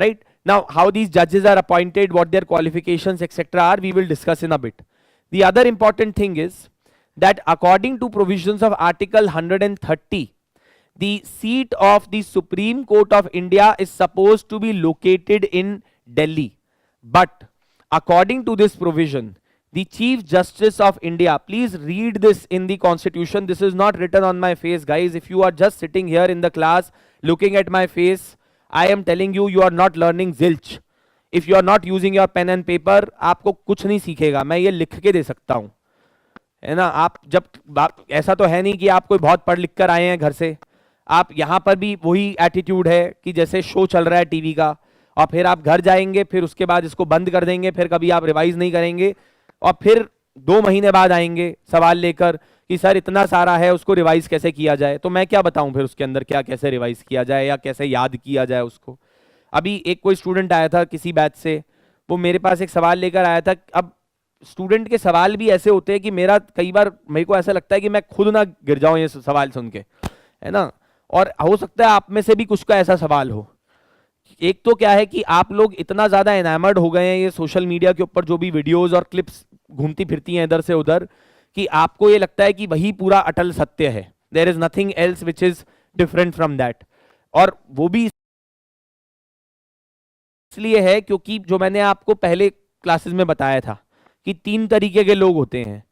right? Now how these judges are appointed, what their qualifications etc are, we will discuss in a bit. The other important thing is that according to provisions of article 130, the seat of the Supreme Court of India is supposed to be located in Delhi, but according to this provision, the Chief Justice of India, please read this in the constitution, this is not written on my face guys, if you are just sitting here in the class looking at my face, I am telling you, you are not learning zilch. If you are not using your pen and paper, आपको कुछ नहीं सीखेगा, मैं ये लिख के दे सकता हूं, है ना? आप जब ऐसा तो है नहीं कि आप कोई बहुत पढ़ लिख कर आए हैं घर से, आप यहां पर भी वही एटीट्यूड है कि जैसे शो चल रहा है टीवी का, और फिर आप घर जाएंगे, फिर उसके बाद इसको बंद कर देंगे, फिर कभी आप रिवाइज नहीं करेंगे, और फिर 2 महीने बाद आएंगे सवाल लेकर कि सर इतना सारा है, उसको रिवाइज कैसे किया जाए। तो मैं क्या बताऊं फिर उसके अंदर क्या कैसे रिवाइज किया जाए या कैसे याद किया जाए उसको। अभी एक कोई स्टूडेंट आया था किसी बैच से, वो मेरे पास एक सवाल लेकर आया था। अब स्टूडेंट के सवाल भी ऐसे होते हैं कि मेरा कई बार मेरे को ऐसा लगता है कि मैं खुद ना गिर जाऊं ये सवाल सुन के, है ना? और हो सकता है आप में से भी कुछ का ऐसा सवाल हो। एक तो क्या है कि आप लोग इतना ज्यादा एनामर्ड हो गए हैं ये सोशल मीडिया के ऊपर, जो भी वीडियोस और क्लिप्स घूमती फिरती हैं इधर से उधर, कि आपको ये लगता है कि वही पूरा अटल सत्य है, there is nothing else which is different from that. और वो भी इसलिए है क्योंकि जो मैंने आपको पहले क्लासेस में बताया था कि 3 तरीके के लोग होते हैं।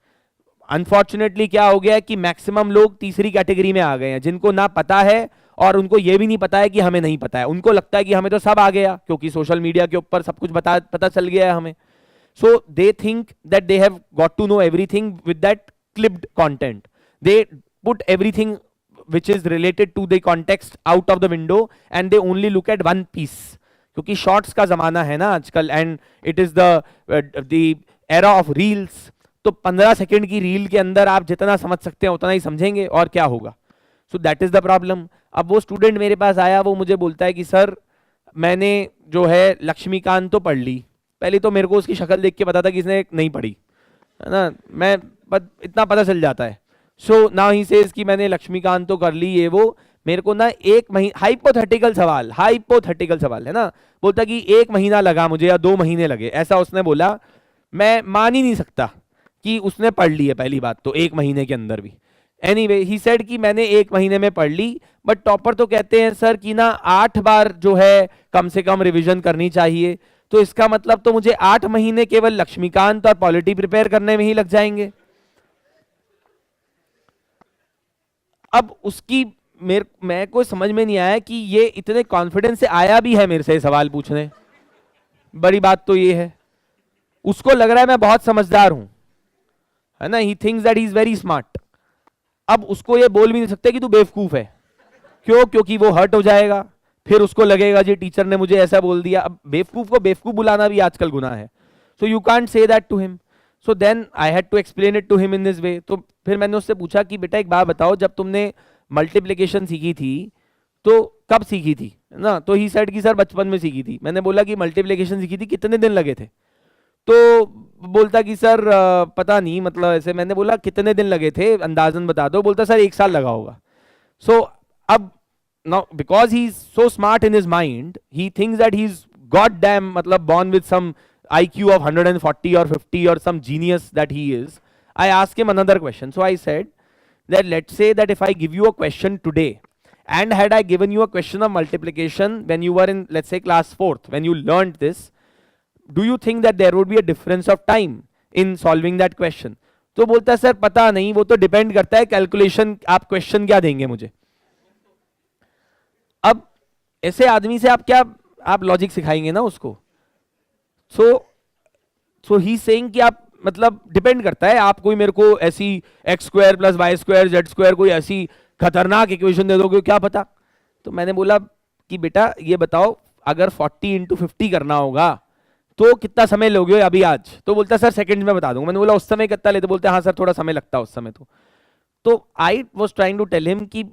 अनफॉर्चुनेटली क्या हो गया है कि मैक्सिमम लोग तीसरी कैटेगरी में आ गए हैं, जिनको ना पता है और उनको ये भी नहीं पता है कि हमें नहीं पता है। उनको लगता है कि हमें तो सब आ गया क्योंकि सोशल मीडिया के ऊपर सब कुछ पता चल गया है हमें। So they think that they have got to know everything with that clipped content. They put everything which is related to the context out of the window and they only look at one piece. क्योंकि shorts का जमाना है ना आजकल, and it is the era of reels. तो 15 second की reel के अंदर आप जितना समझ सकते हैं उतना ही समझेंगे, और क्या होगा। So that is the problem. अब वो स्टूडेंट मेरे पास आया, वो मुझे बोलता है कि सर मैंने जो है लक्ष्मीकांत तो पढ़ ली। पहले तो मेरे को उसकी शक्ल देख के पता था कि इसने नहीं पढ़ी, है ना, मैं इतना पता चल जाता है। सो नाउ ही सेज कि मैंने लक्ष्मीकांत तो कर ली, ये वो। मेरे को ना 1 महीना, हाइपोथेटिकल सवाल है ना, बोलता कि 1 महीना लगा मुझे या 2 महीने लगे, ऐसा उसने बोला। मैं मान ही नहीं सकता कि उसने पढ़ ली है, पहली बात तो 1 महीने के अंदर भी। एनीवे ही सेड कि मैंने 1 महीने में पढ़ ली, बट टॉपर तो कहते हैं सर कि ना 8 बार जो है कम से कम रिविजन करनी चाहिए। तो इसका मतलब तो मुझे 8 महीने केवल लक्ष्मीकांत और पॉलिटी प्रिपेयर करने में ही लग जाएंगे। अब उसकी मैं को समझ में नहीं आया कि ये इतने कॉन्फिडेंस से आया भी है मेरे से सवाल पूछने। बड़ी बात तो ये है, उसको लग रहा है मैं बहुत समझदार हूं, है ना, he thinks that he is very smart. अब उसको ये बोल भी नहीं सकते कि तू बेवकूफ है, क्यों? क्योंकि वो हर्ट हो जाएगा, फिर उसको लगेगा जी टीचर ने मुझे ऐसा बोल दिया। अब बेवकूफ को बेवकूफ बुलाना भी आजकल गुनाह है, so you can't say that to him. So then I had to explain it to him in this way. तो फिर मैंने उससे पूछा कि बेटा एक बात बताओ, जब तुमने मल्टीप्लिकेशन सीखी थी तो कब सीखी थी ना? तो ही सेड कि सर बचपन में सीखी थी। मैंने बोला कि मल्टीप्लिकेशन सीखी थी कितने दिन लगे थे? तो बोलता कि सर पता नहीं, मतलब ऐसे। मैंने बोला कितने दिन लगे थे, अंदाजन बता दो। बोलता सर 1 साल लगा होगा। सो अब now because he is so smart in his mind, he thinks that he's goddamn matlab born with some IQ of 140 or 50 or some genius that he is. I asked him another question. So I said that let's say that if I give you a question today, and had I given you a question of multiplication when you were in, let's say, class 4th, when you learned this, do you think that there would be a difference of time in solving that question? तो बोलता है sir पता नहीं, वो तो depend करता है calculation, आप क्वेश्चन क्या देंगे मुझे। अब ऐसे आदमी से आप लॉजिक सिखाएंगे ना उसको। सो ही सेइंग कि आप, मतलब डिपेंड करता है, आप कोई मेरे को ऐसी x² + y² z² कोई ऐसी खतरनाक इक्वेशन दे दोगे, क्या पता। तो मैंने बोला कि बेटा ये बताओ, अगर 40 × 50 करना होगा तो कितना समय लोगे अभी आज? तो बोलता सर सेकंड में बता दूंगा। मैंने बोला उस समय कितना लेते? बोलते हाँ सर थोड़ा समय लगता है उस समय। तो I was trying to tell him कि,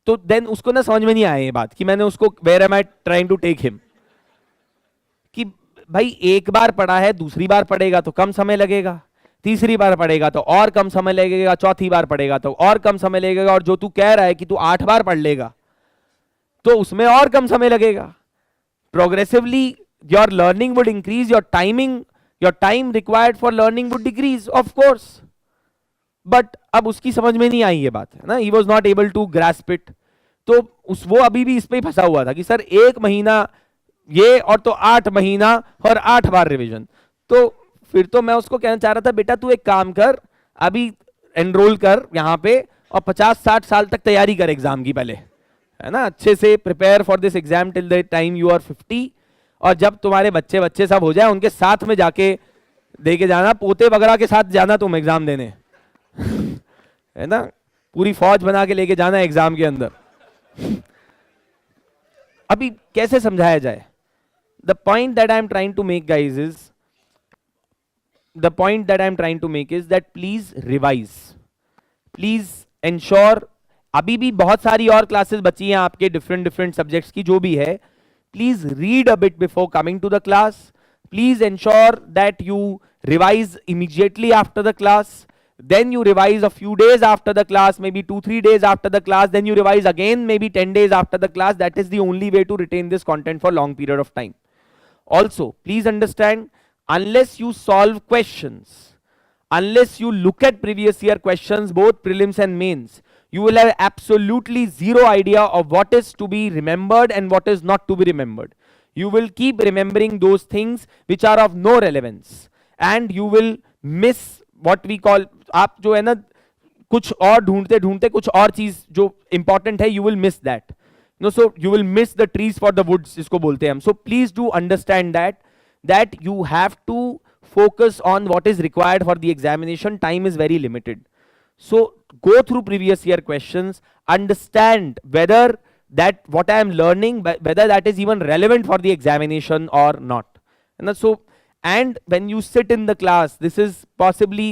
तो देन उसको ना समझ में नहीं आया ये बात कि मैंने उसको where am I trying to take him, कि भाई एक बार पढ़ा है, दूसरी बार पढ़ेगा तो कम समय लगेगा, तीसरी बार पढ़ेगा तो और कम समय लगेगा, चौथी बार पढ़ेगा तो और कम समय लगेगा, और जो तू कह रहा है कि तू 8 बार पढ़ लेगा तो उसमें और कम समय लगेगा। progressively your learning would increase, your time required for learning would decrease, of course. But अब उसकी समझ में नहीं आई ये बात है ना, he was not able to grasp it. तो वो अभी भी इस पे ही फंसा हुआ था कि सर 1 महीना ये और तो 8 महीना और 8 बार रिवीजन. तो फिर तो मैं उसको कहना चाह रहा था, बेटा तू एक काम कर, अभी एनरोल कर यहाँ पे और 50-60 साल तक तैयारी कर एग्जाम की पहले, है ना, अच्छे से prepare for this exam till the time you are 50. और जब तुम्हारे बच्चे बच्चे सब हो जाए उनके साथ में जाके दे के जाना, पोते वगैरह के साथ जाना तुम एग्जाम देने, है ना, पूरी फौज बना के लेके जाना एग्जाम के अंदर. अभी कैसे समझाया जाए? The point that I am trying to make guys is, the point that I am trying to make is that please revise, please ensure. अभी भी बहुत सारी और क्लासेस बची हैं आपके डिफरेंट डिफरेंट सब्जेक्ट्स की, जो भी है, please read a bit before coming to the class. Please ensure that you revise immediately after the class, then you revise a few days after the class, maybe 2-3 days after the class, then you revise again maybe 10 days after the class. That is the only way to retain this content for long period of time. Also please understand, unless you solve questions, unless you look at previous year questions, both prelims and mains, you will have absolutely zero idea of what is to be remembered and what is not to be remembered. You will keep remembering those things which are of no relevance, and you will miss what we call, आप जो है ना कुछ और ढूंढते ढूंढते कुछ और चीज जो इंपॉर्टेंट है, you will miss that. No, so you will miss the trees for the woods, इसको बोलते हैं हम. So please do understand that you have to focus on what is required for the examination. Time is very limited. So go through previous year questions, understand whether that what I am learning, whether that is even relevant for the examination or not. And so, and when you sit in the class, this is possibly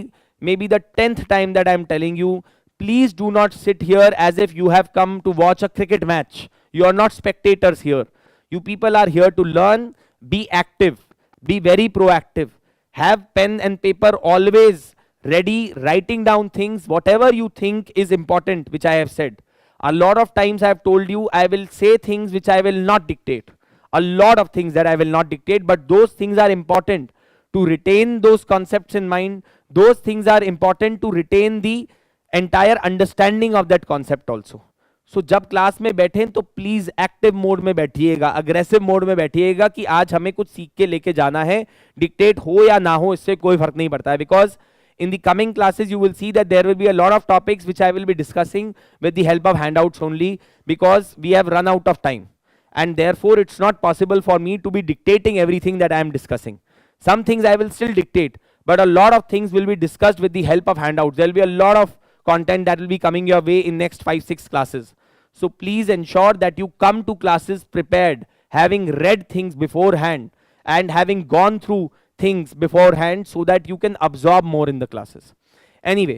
maybe the 10th time that I am telling you, please do not sit here as if you have come to watch a cricket match. You are not spectators here. You people are here to learn. Be active, be very proactive, have pen and paper always ready, writing down things, whatever you think is important, which I have said. A lot of times I have told you, I will say things which I will not dictate. A lot of things that I will not dictate, but those things are important to retain those concepts in mind. Those things are important to retain the entire understanding of that concept also. So जब class में बैठें तो please active mode में बैठिएगा, aggressive mode में बैठिएगा कि आज हमें कुछ सीख के लेके जाना है. डिक्टेट हो या ना हो इससे कोई फर्क नहीं पड़ता है, because in the coming classes you will see that there will be a lot of topics which I will be discussing with the help of handouts only, because we have run out of time, and therefore it's not possible for me to be dictating everything that I am discussing. Some things I will still dictate, but a lot of things will be discussed with the help of handouts. There will be a lot of content that will be coming your way in next 5-6 classes. So please ensure that you come to classes prepared, having read things beforehand and having gone through things beforehand, so that you can absorb more in the classes. Anyway,